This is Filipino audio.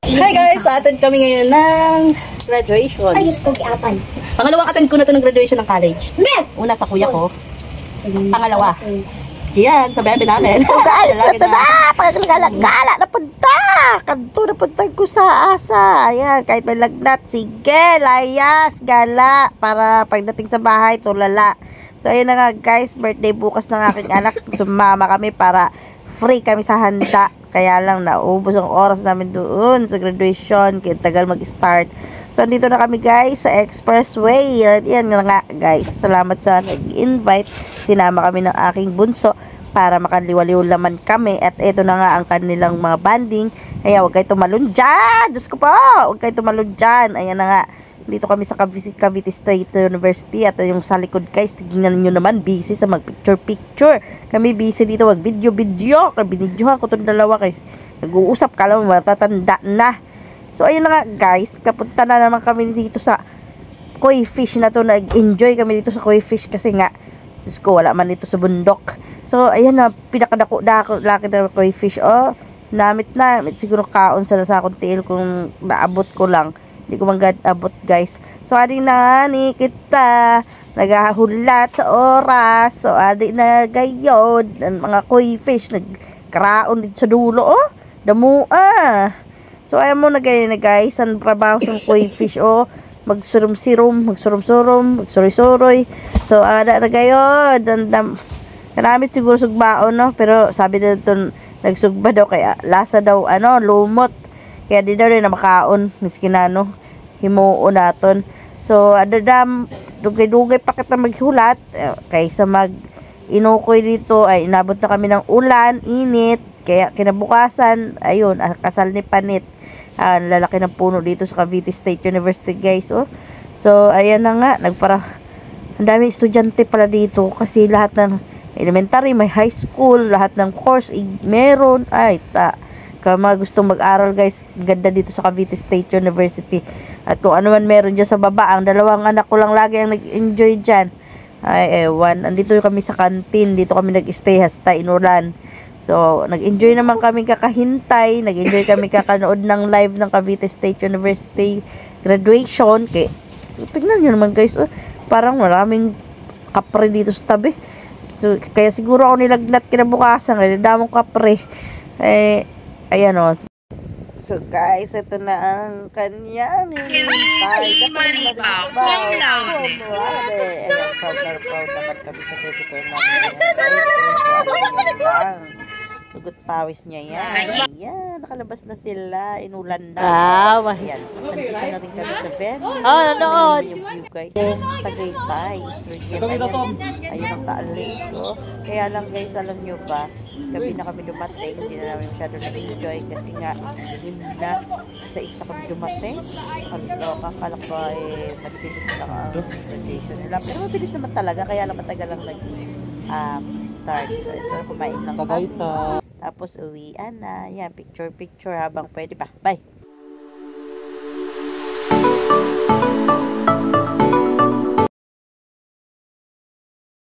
Hi guys! Attend kami ngayon ng graduation. Ay, gusto ko iapan. Pangalawang attend ko na to ng graduation ng college. Una sa kuya ko. Pangalawa. Diyan, sa bebe namin. So guys, ito na! Pagkagala na punta! Kanto na punta ko sa asa. Ayan, kahit may lagnat. Sige, layas, gala. Para pagdating sa bahay, tulala. So ayun na nga guys, birthday bukas ng aking anak. Sumama kami para free kami sa handa. Kaya lang naubos ang oras namin doon sa graduation. Kaya tagal mag-start. So dito na kami guys sa Expressway. Yan nga guys. Salamat sa nag-invite. Sinama kami ng aking bunso para makaliwaliw laman kami. At ito na nga ang kanilang mga banding. Kaya huwag kayo tumalon dyan. Diyos ko po. Huwag kayo tumalon dyan. Ayan na nga. Dito kami sa Cavite State University. At yung sa likod guys, tignan nyo naman, busy sa mag-picture-picture. Kami busy dito, mag-video-video. Binidyohan ko itong dalawa guys. Nag-uusap ka lang, matatanda na. So ayun na nga guys, kapunta na naman kami dito sa koi fish na to. Nag-enjoy kami dito sa koi fish kasi nga, Diyos ko, wala man dito sa bundok. So ayan na, pinakadako-dako laki na koi fish. Oh, namit siguro kaon sa akong tiil kung naabot ko lang. Hindi ko abot guys. So adi na ni kita nagahulat sa oras. So adi na gayod ang mga koi fish nagkraon dito sa dulo. Oh, damo So ayaw mo na ganyan na guys. Ang trabaho sa koi fish. Oh, magsurum-sirum, magsuroy-suroy. So ada na gayod. Karamit siguro sugbaon no. Pero sabi na ito nagsugba daw kaya lasa daw lumot. Kaya di daw rin na makaon, miskin ano, himuo naton. So, adadam, dugay-dugay pa kita maghulat, kaysa mag-inukoy dito, ay inabot na kami ng ulan, init, kaya kinabukasan, ayun, kasal ni Panit, lalaki ng puno dito sa Cavite State University guys, oh. So, ayan na nga, ang dami estudyante pala dito, kasi lahat ng elementary, may high school, lahat ng course, meron, kung mga gustong mag-aral guys, ganda dito sa Cavite State University. At kung ano man meron dyan sa baba, ang dalawang anak ko lang lagi ang nag-enjoy dyan. Ay, ewan. Andito kami sa kantin, dito kami nag-stay hasta inulan. So, nag-enjoy naman kami kakahintay, nag-enjoy kami kakanood ng live ng Cavite State University graduation. Tignan nyo naman guys, parang maraming kapre dito sa tabi. So, kaya siguro ako nilagnat kinabukasan, kaya damong kapre. Ayan o. So guys, ito na ang kanyang hinintay. Maribaw, cum laude. Ayan, proud naman kami sa baby ko namin. Lugot pawis niya yan. Ayan, nakalabas na sila. Inulan na. Ayan, nandito na rin kami sa van. Nanood. Yung view guys. Tagaytay. Ayun ang taali ko. Kaya lang guys, alam nyo ba, gabi na kami dumating, hindi na namin masyado na-enjoy kasi nga, yun na, sa isa kami dumating. Kakala ko mabilis lang ang graduation nila. Pero mabilis naman talaga, kaya lang matagal lang start. So, ito, kumain lang kami. Tapos, uwian na. Yan, picture habang pwede pa. Bye!